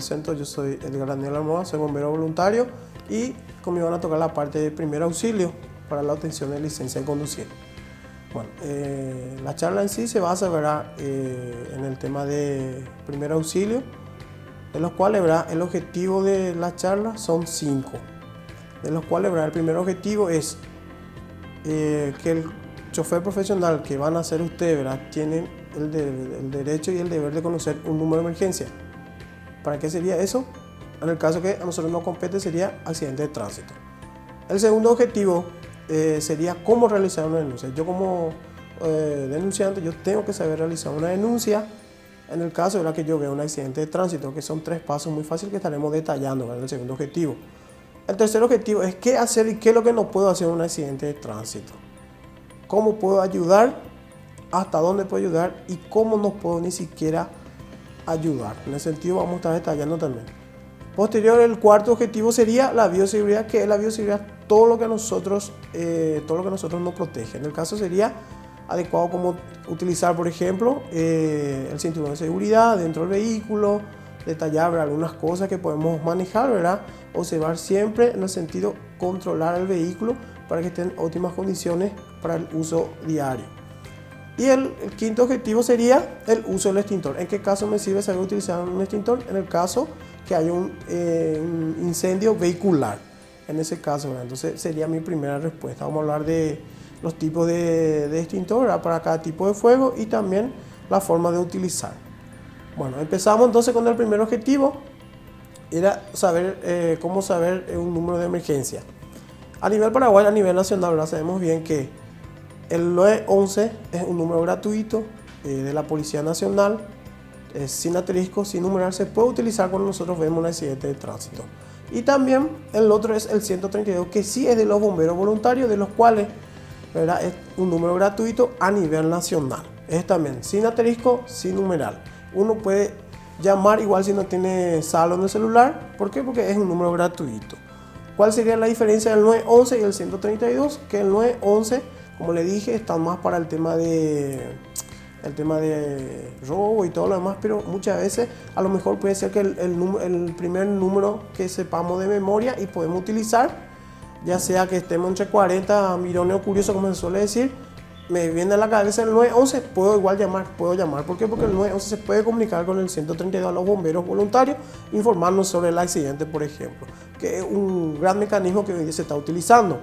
presento, yo soy Edgar Daniel Almoa, soy bombero voluntario y conmigo van a tocar la parte de primer auxilio para la obtención de licencia de conducir. Bueno, la charla en sí se basa, ¿verdad?, en el tema de primer auxilio, de los cuales, ¿verdad?, el objetivo de la charla son 5, de los cuales, ¿verdad?, el primer objetivo es que el chofer profesional que van a ser ustedes, ¿verdad?, tienen el derecho y el deber de conocer un número de emergencia. ¿Para qué sería eso? En el caso que a nosotros nos compete sería accidente de tránsito. El segundo objetivo sería cómo realizar una denuncia. Yo como denunciante, yo tengo que saber realizar una denuncia en el caso de que yo vea un accidente de tránsito, que son 3 pasos muy fáciles que estaremos detallando en el segundo objetivo. El tercer objetivo es qué hacer y qué es lo que no puedo hacer en un accidente de tránsito. Cómo puedo ayudar, hasta dónde puedo ayudar y cómo no puedo ni siquiera ayudar. En ese sentido vamos a estar detallando también. Posterior, el cuarto objetivo sería la bioseguridad, que es la bioseguridad, todo lo que nosotros nos protege. En el caso sería adecuado como utilizar, por ejemplo, el cinturón de seguridad dentro del vehículo, detallar, ¿verdad?, algunas cosas que podemos manejar, ¿verdad?, observar siempre en el sentido controlar el vehículo para que esté en óptimas condiciones para el uso diario. Y el quinto objetivo sería el uso del extintor. ¿En qué caso me sirve saber utilizar un extintor? En el caso que haya un incendio vehicular. En ese caso, ¿verdad? Entonces sería mi primera respuesta. Vamos a hablar de los tipos de extintor, ¿verdad?, para cada tipo de fuego y también la forma de utilizar. Bueno, empezamos entonces con el primer objetivo. Era saber cómo saber un número de emergencia. A nivel Paraguay, a nivel nacional, ¿verdad?, sabemos bien que el 911 es un número gratuito de la Policía Nacional, sin asterisco, sin numerar, se puede utilizar cuando nosotros vemos un accidente de tránsito. Y también el otro es el 132, que sí es de los bomberos voluntarios, de los cuales, ¿verdad?, es un número gratuito a nivel nacional. Es también sin asterisco, sin numerar. Uno puede llamar igual si no tiene saldo en el celular. ¿Por qué? Porque es un número gratuito. ¿Cuál sería la diferencia del 911 y el 132? Que el 911, como le dije, está más para el tema de robo y todo lo demás, pero muchas veces a lo mejor puede ser que el primer número que sepamos de memoria y podemos utilizar, ya sea que estemos entre 40 mirones o curiosos, como se suele decir, me viene a la cabeza el 911, puedo llamar. ¿Por qué? Porque el 911 se puede comunicar con el 132 a los bomberos voluntarios, informarnos sobre el accidente, por ejemplo, que es un gran mecanismo que hoy día se está utilizando.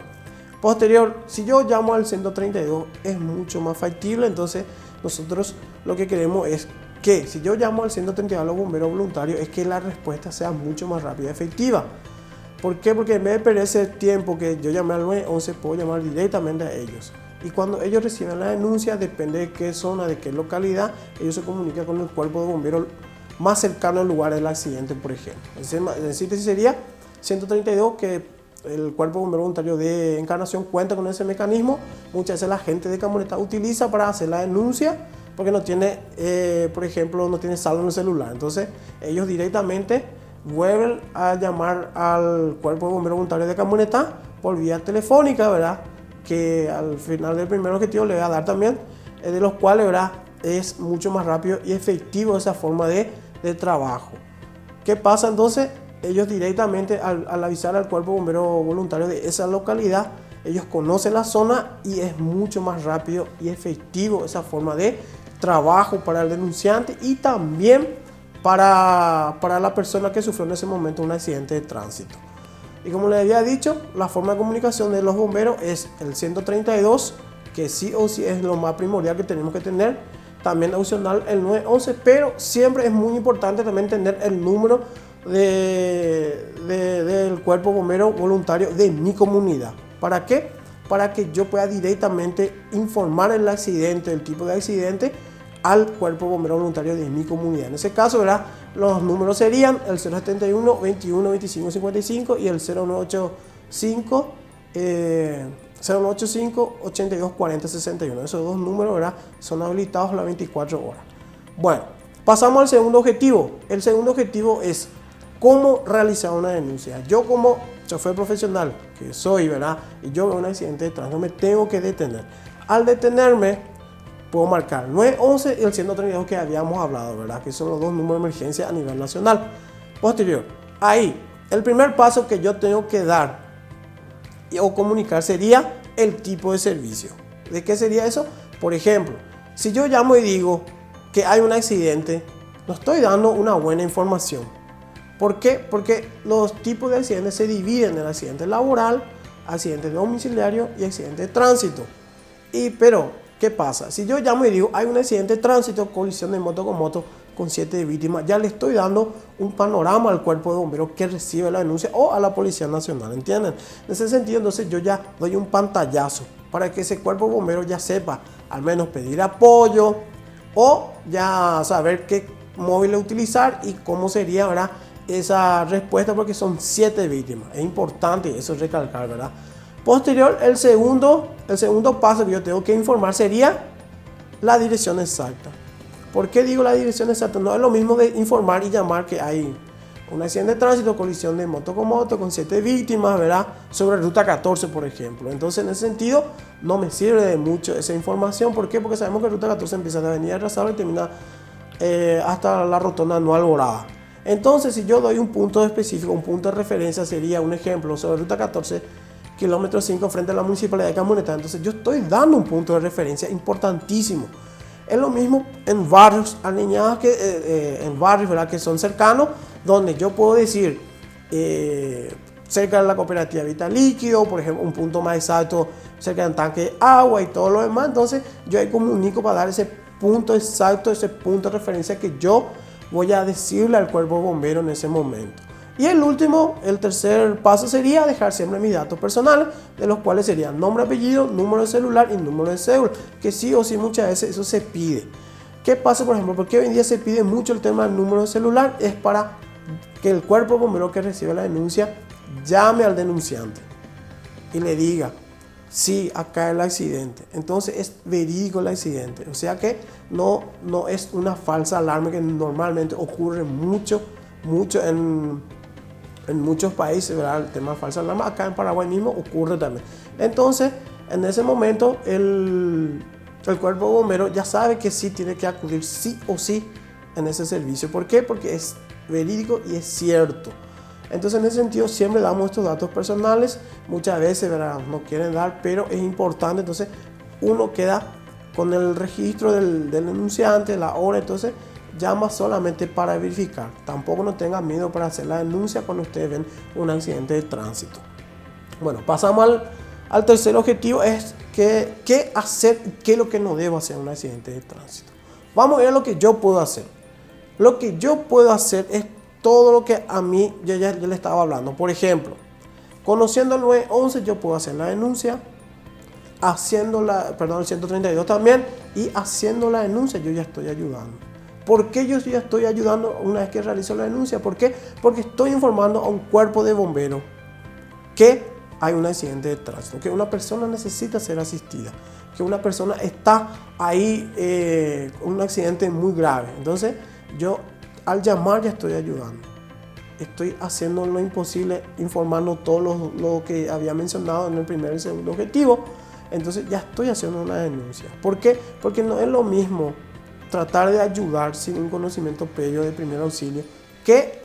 Posterior, si yo llamo al 132 es mucho más factible, entonces nosotros lo que queremos es que si yo llamo al 132 a los bomberos voluntarios es que la respuesta sea mucho más rápida y efectiva. ¿Por qué? Porque en vez de perder ese tiempo que yo llamé al 911, puedo llamar directamente a ellos. Y cuando ellos reciben la denuncia, depende de qué zona, de qué localidad, ellos se comunican con el cuerpo de bomberos más cercano al lugar del accidente, por ejemplo. En síntesis sería 132, que el cuerpo de bomberos voluntario de Encarnación cuenta con ese mecanismo. Muchas veces la gente de camioneta utiliza para hacer la denuncia porque no tiene, por ejemplo, no tiene saldo en el celular. Entonces ellos directamente vuelven a llamar al cuerpo de bomberos voluntarios de camioneta por vía telefónica, ¿verdad?, que al final del primer objetivo le voy a dar también, de los cuales, ¿verdad?, es mucho más rápido y efectivo esa forma de trabajo. ¿Qué pasa entonces? Ellos directamente al avisar al cuerpo de bomberos voluntario de esa localidad, ellos conocen la zona y es mucho más rápido y efectivo esa forma de trabajo para el denunciante y también para la persona que sufrió en ese momento un accidente de tránsito. Y como les había dicho, la forma de comunicación de los bomberos es el 132, que sí o sí es lo más primordial que tenemos que tener. También opcional el 911, pero siempre es muy importante también tener el número del cuerpo bombero voluntario de mi comunidad. ¿Para qué? Para que yo pueda directamente informar el accidente, el tipo de accidente, al cuerpo bombero voluntario de mi comunidad. En ese caso, ¿verdad?, los números serían el 071 21 25 55 y el 0985 82 40 61. Esos dos números, ¿verdad?, son habilitados las 24 horas. Bueno, pasamos al segundo objetivo. El segundo objetivo es cómo realizar una denuncia. Yo como chofer profesional que soy, ¿verdad?, y yo veo un accidente de tránsito, me tengo que detener. Al detenerme, puedo marcar 911 y el 132 que habíamos hablado, ¿verdad?, que son los dos números de emergencia a nivel nacional. Posterior, ahí, el primer paso que yo tengo que dar o comunicar sería el tipo de servicio. ¿De qué sería eso? Por ejemplo, si yo llamo y digo que hay un accidente, no estoy dando una buena información. ¿Por qué? Porque los tipos de accidentes se dividen en accidente laboral, accidente domiciliario y accidente de tránsito. Pero, ¿qué pasa? Si yo llamo y digo hay un accidente de tránsito, colisión de moto con 7 víctimas, ya le estoy dando un panorama al cuerpo de bomberos que recibe la denuncia o a la Policía Nacional, ¿entienden? En ese sentido, entonces yo ya doy un pantallazo para que ese cuerpo de bomberos ya sepa al menos pedir apoyo o ya saber qué móvil utilizar y cómo sería, ¿verdad?, esa respuesta, porque son 7 víctimas. Es importante eso recalcar, ¿verdad? Posterior, el segundo paso que yo tengo que informar sería la dirección exacta. ¿Por qué digo la dirección exacta? No es lo mismo de informar y llamar que hay un accidente de tránsito, colisión de moto con 7 víctimas, ¿verdad?, sobre ruta 14, por ejemplo. Entonces, en ese sentido, no me sirve de mucho esa información. ¿Por qué? Porque sabemos que ruta 14 empieza de Avenida Arrasado y termina hasta la rotonda No Alborada. Entonces, si yo doy un punto específico, un punto de referencia, sería un ejemplo sobre ruta 14, kilómetro 5 frente a la Municipalidad de Camuneta. Entonces, yo estoy dando un punto de referencia importantísimo. Es lo mismo en barrios alineados, en barrios, ¿verdad?, que son cercanos, donde yo puedo decir cerca de la cooperativa Vital Líquido, por ejemplo, un punto más exacto cerca del tanque de agua y todo lo demás. Entonces, yo ahí comunico para dar ese punto exacto, ese punto de referencia que yo voy a decirle al cuerpo bombero en ese momento. Y el tercer paso sería dejar siempre mis datos personales, de los cuales serían nombre, apellido, número de celular y número de cédula, que sí o sí muchas veces eso se pide. ¿Qué pasa, por ejemplo? Porque hoy en día se pide mucho el tema del número de celular, es para que el cuerpo bombero que recibe la denuncia llame al denunciante y le diga: sí, acá el accidente. Entonces es verídico el accidente. O sea que no es una falsa alarma, que normalmente ocurre mucho en muchos países, ¿verdad? El tema de falsa alarma. Acá en Paraguay mismo ocurre también. Entonces, en ese momento, el cuerpo bombero ya sabe que sí tiene que acudir sí o sí en ese servicio. ¿Por qué? Porque es verídico y es cierto. Entonces, en ese sentido, siempre damos estos datos personales. Muchas veces, ¿verdad?, no quieren dar, pero es importante. Entonces, uno queda con el registro del denunciante, la hora. Entonces, llama solamente para verificar. Tampoco no tengan miedo para hacer la denuncia cuando ustedes ven un accidente de tránsito. Bueno, pasamos al tercer objetivo, es qué hacer y qué es lo que no debo hacer en un accidente de tránsito. Vamos a ver lo que yo puedo hacer. Lo que yo puedo hacer es todo lo que a mí yo le estaba hablando. Por ejemplo, conociendo el 911, yo puedo hacer la denuncia, el 132 también, y haciendo la denuncia yo ya estoy ayudando. ¿Por qué yo ya estoy ayudando una vez que realizo la denuncia? ¿Por qué? Porque estoy informando a un cuerpo de bomberos que hay un accidente de tránsito, que una persona necesita ser asistida, que una persona está ahí con un accidente muy grave. Entonces, yo al llamar ya estoy ayudando. Estoy haciendo lo imposible, informando todo lo que había mencionado en el primer y segundo objetivo. Entonces, ya estoy haciendo una denuncia. ¿Por qué? Porque no es lo mismo tratar de ayudar sin un conocimiento previo de primer auxilio que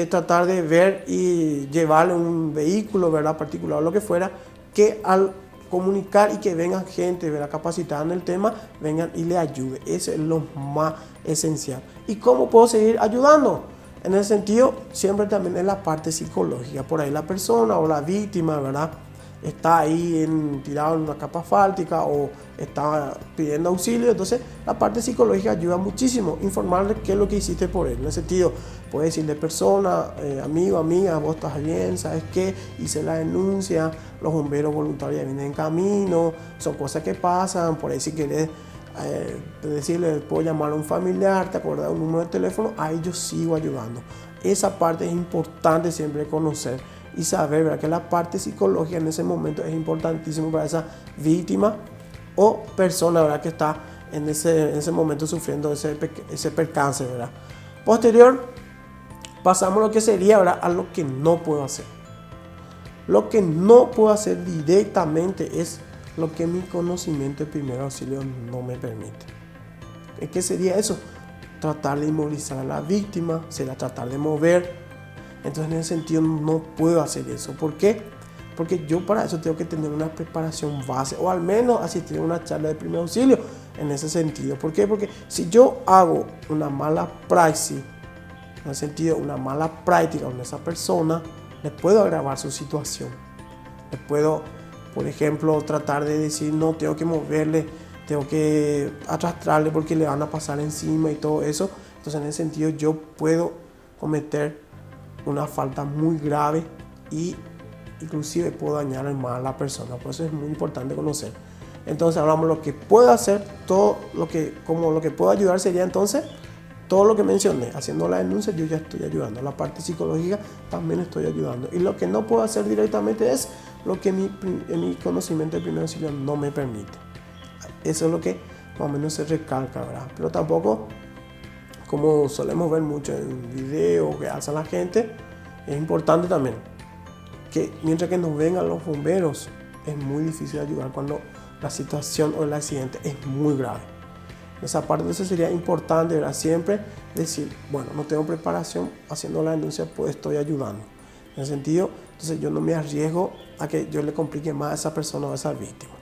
tratar de ver y llevarle un vehículo, ¿verdad?, particular o lo que fuera, que al comunicar y que vengan gente, ¿verdad?, capacitada en el tema, vengan y le ayude. Eso es lo más esencial. ¿Y cómo puedo seguir ayudando? En ese sentido, siempre también es la parte psicológica. Por ahí la persona o la víctima, ¿verdad?, está ahí tirado en una capa asfáltica o está pidiendo auxilio. Entonces, la parte psicológica ayuda muchísimo. Informarle qué es lo que hiciste por él. En ese sentido, puedes decirle: persona, amigo, amiga, vos estás bien, ¿sabes qué? Hice la denuncia, los bomberos voluntarios vienen en camino, son cosas que pasan. Por ahí, si querés decirle, puedo llamar a un familiar, te acuerdas de un número de teléfono, ahí yo sigo ayudando. Esa parte es importante siempre conocer y saber, ¿verdad?, que la parte psicológica en ese momento es importantísimo para esa víctima o persona, ¿verdad?, que está en ese momento sufriendo ese percance, ¿verdad? Posterior, pasamos a lo que sería, ¿verdad?, a lo que no puedo hacer. Lo que no puedo hacer directamente es lo que mi conocimiento de primer auxilio no me permite. ¿Qué sería eso? tratar de inmovilizar a la víctima, será tratar de mover. Entonces en ese sentido no puedo hacer eso. ¿Por qué? Porque yo para eso tengo que tener una preparación base o al menos asistir a una charla de primer auxilio en ese sentido. ¿Por qué? Porque si yo hago una mala praxis, en el sentido una mala práctica con esa persona, le puedo agravar su situación. Le puedo, por ejemplo, tratar de decir no, tengo que moverle, tengo que arrastrarle porque le van a pasar encima y todo eso. Entonces en ese sentido yo puedo cometer una falta muy grave y inclusive puedo dañar más a la persona. Por eso es muy importante conocer. Entonces hablamos de lo que puedo hacer, todo lo que puedo ayudar sería entonces todo lo que mencioné. Haciendo la denuncia yo ya estoy ayudando. La parte psicológica también estoy ayudando. Y lo que no puedo hacer directamente es lo que mi conocimiento de primer auxilio no me permite. Eso es lo que más o menos se recalca, ¿verdad? Pero tampoco, como solemos ver mucho en videos que alza la gente, es importante también que mientras que nos vengan los bomberos, es muy difícil ayudar cuando la situación o el accidente es muy grave. Esa parte entonces sería importante, ¿verdad? Siempre decir, bueno, no tengo preparación, haciendo la denuncia pues estoy ayudando. En ese sentido, entonces yo no me arriesgo a que yo le complique más a esa persona o a esa víctima.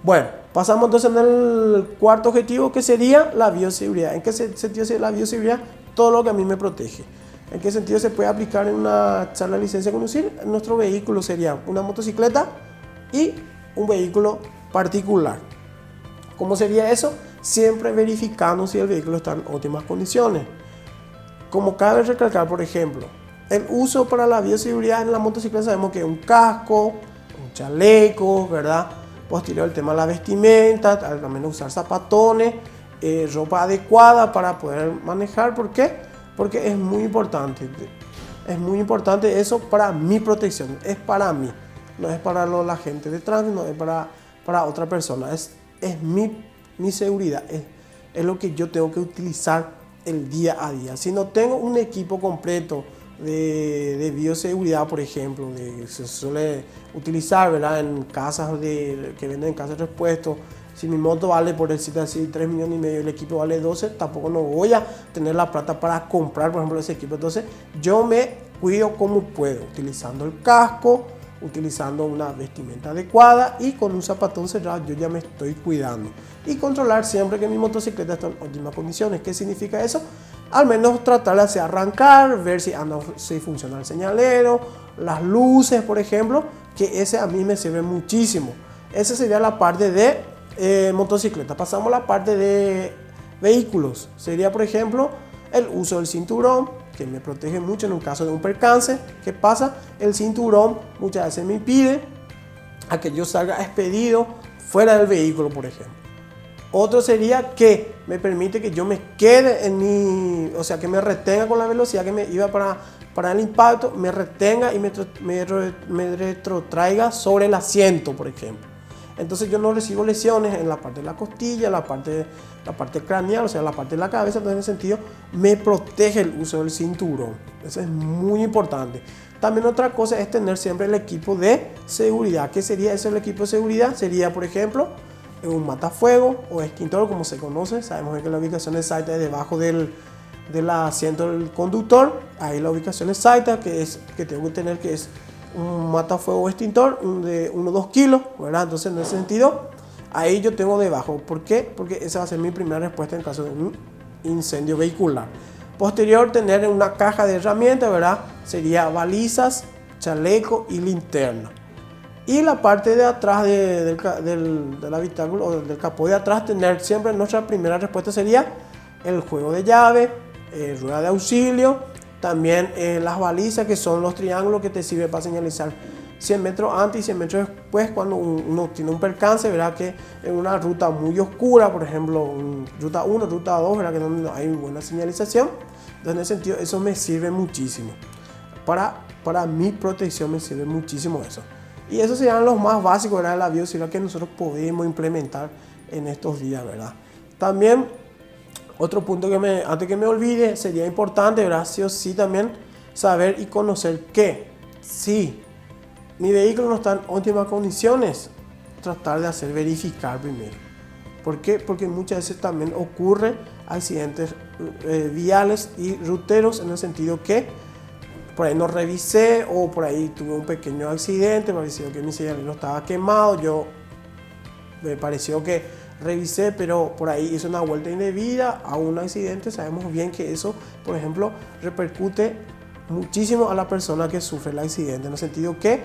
Bueno, pasamos entonces en el cuarto objetivo, que sería la bioseguridad. ¿En qué sentido sería la bioseguridad? Todo lo que a mí me protege. ¿En qué sentido se puede aplicar en una charla de licencia de conducir? Nuestro vehículo sería una motocicleta y un vehículo particular. ¿Cómo sería eso? Siempre verificando si el vehículo está en óptimas condiciones. Como cabe recalcar, por ejemplo, el uso para la bioseguridad en la motocicleta, sabemos que es un casco, un chaleco, ¿verdad? Posterior el tema de la vestimenta, también usar zapatones, ropa adecuada para poder manejar. ¿Por qué? Porque es muy importante. Es muy importante eso para mi protección, es para mí. No es para la gente de tránsito, no es para otra persona. Es mi seguridad, es lo que yo tengo que utilizar el día a día. Si no tengo un equipo completo de bioseguridad, por ejemplo, se suele utilizar, ¿verdad? En casas que venden casas de repuestos. Si mi moto vale, por decirlo así, 3,5 millones, el equipo vale 12, tampoco no voy a tener la plata para comprar, por ejemplo, ese equipo. Entonces yo me cuido como puedo, utilizando el casco, utilizando una vestimenta adecuada y con un zapatón cerrado yo ya me estoy cuidando. Y controlar siempre que mi motocicleta está en óptimas condiciones. ¿Qué significa eso? Al menos tratar de hacer arrancar, ver si funciona el señalero, las luces, por ejemplo, que ese a mí me sirve muchísimo. Esa sería la parte de motocicleta. Pasamos a la parte de vehículos. Sería, por ejemplo, el uso del cinturón, que me protege mucho en un caso de un percance. ¿Qué pasa? El cinturón muchas veces me impide a que yo salga expedido fuera del vehículo, por ejemplo. Otro sería que me permite que yo me quede o sea, que me retenga con la velocidad que me iba para el impacto, me retenga y me retrotraiga sobre el asiento, por ejemplo. Entonces yo no recibo lesiones en la parte de la costilla, la parte craneal, o sea, la parte de la cabeza. Entonces en ese sentido me protege el uso del cinturón. Eso es muy importante. También otra cosa es tener siempre el equipo de seguridad. ¿Qué sería eso el equipo de seguridad? Sería, por ejemplo, un matafuego o extintor, como se conoce. Sabemos que la ubicación exacta es debajo del asiento del conductor. Ahí la ubicación exacta que tengo que tener, que es un matafuego o extintor de 1 o 2 kilos, ¿verdad? Entonces en ese sentido ahí yo tengo debajo. ¿Por qué? Porque esa va a ser mi primera respuesta en caso de un incendio vehicular. Posterior, tener una caja de herramientas, ¿verdad? Sería balizas, chaleco y linterna. Y la parte de atrás del habitáculo o del capó de atrás, tener siempre nuestra primera respuesta sería el juego de llave, rueda de auxilio, también las balizas, que son los triángulos que te sirven para señalizar 100 metros antes y 100 metros después cuando uno tiene un percance, ¿verdad? Que en una ruta muy oscura, por ejemplo, ruta 1, ruta 2, ¿verdad? Que no hay buena señalización. Entonces, en ese sentido, eso me sirve muchísimo. Para mi protección me sirve muchísimo eso. Y esos serían los más básicos, ¿verdad? De la bioseguridad que nosotros podemos implementar en estos días, ¿verdad? También, otro punto antes que me olvide, sería importante, ¿verdad? Sí o sí también saber y conocer que si mi vehículo no está en óptimas condiciones, tratar de hacer verificar primero. ¿Por qué? Porque muchas veces también ocurre accidentes viales y ruteros, en el sentido que por ahí no revisé, o por ahí tuve un pequeño accidente, me pareció que mi señalero estaba quemado, me pareció que revisé, pero por ahí hice una vuelta indebida a un accidente. Sabemos bien que eso, por ejemplo, repercute muchísimo a la persona que sufre el accidente, en el sentido que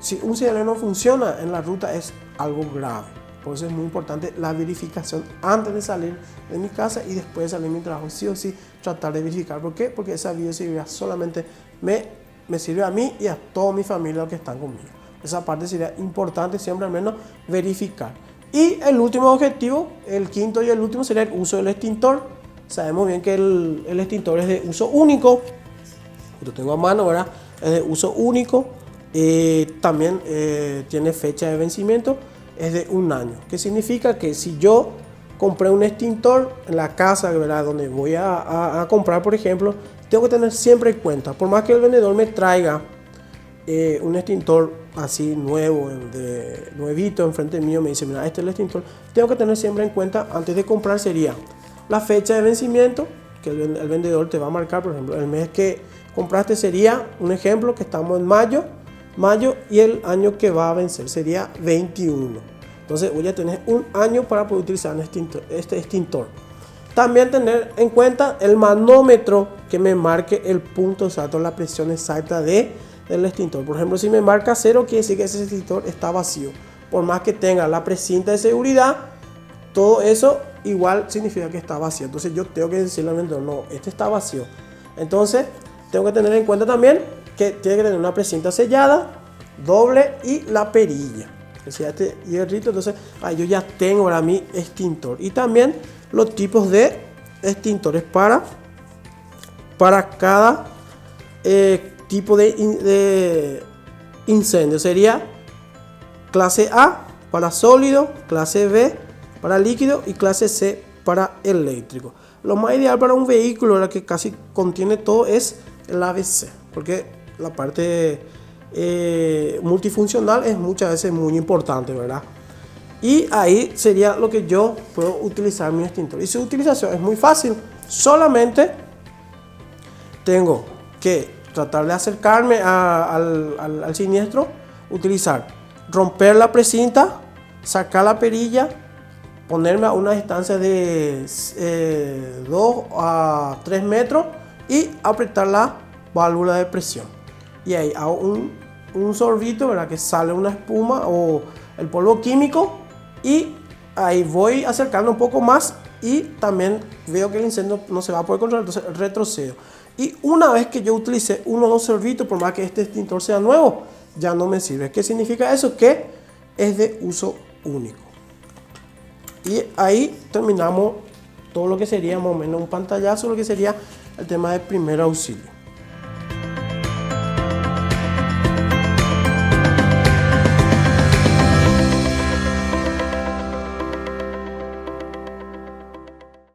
si un señalero no funciona en la ruta es algo grave. Por eso es muy importante la verificación antes de salir de mi casa y después de salir de mi trabajo. Sí o sí, tratar de verificar. ¿Por qué? Porque esa bioseguridad solamente me sirve a mí y a toda mi familia que están conmigo. Esa parte sería importante siempre al menos verificar. Y el último objetivo, el quinto y el último, sería el uso del extintor. Sabemos bien que el extintor es de uso único. Lo tengo a mano, ¿verdad? Es de uso único. También tiene fecha de vencimiento. Es de 1 año. ¿Qué significa? Que si yo compré un extintor en la casa, ¿verdad?, donde voy a comprar, por ejemplo, tengo que tener siempre en cuenta, por más que el vendedor me traiga un extintor así nuevo, nuevito enfrente mío, me dice, mira, este es el extintor, tengo que tener siempre en cuenta antes de comprar sería la fecha de vencimiento, que el vendedor te va a marcar. Por ejemplo, el mes que compraste sería, un ejemplo, que estamos en mayo, y el año que va a vencer sería 21. Entonces voy a tener 1 año para poder utilizar este extintor. También tener en cuenta el manómetro que me marque el punto exacto, la presión exacta del extintor. Por ejemplo, si me marca 0, quiere decir que ese extintor está vacío. Por más que tenga la precinta de seguridad, todo eso igual significa que está vacío. Entonces yo tengo que decirle al vendedor, no, este está vacío. Entonces tengo que tener en cuenta también que tiene que tener una precinta sellada, doble, y la perilla. O sea, este hierrito, entonces yo ya tengo para mi extintor. Y también los tipos de extintores para cada tipo de incendio. Sería clase A para sólido, clase B para líquido y clase C para eléctrico. Lo más ideal para un vehículo, la que casi contiene todo, es el ABC, porque la parte multifuncional es muchas veces muy importante, ¿verdad? Y ahí sería lo que yo puedo utilizar mi extintor. Y su utilización es muy fácil. Solamente tengo que tratar de acercarme al siniestro, romper la precinta, sacar la perilla, ponerme a una distancia de 2 a 3 metros y apretar la válvula de presión. Y ahí hago un sorbito, ¿verdad?, que sale una espuma o el polvo químico, y ahí voy acercando un poco más y también veo que el incendio no se va a poder controlar, entonces retrocedo. Y una vez que yo utilicé uno o dos sorbitos, por más que este extintor sea nuevo, ya no me sirve. ¿Qué significa eso? Que es de uso único. Y ahí terminamos todo lo que sería más o menos un pantallazo, lo que sería el tema de primer auxilio.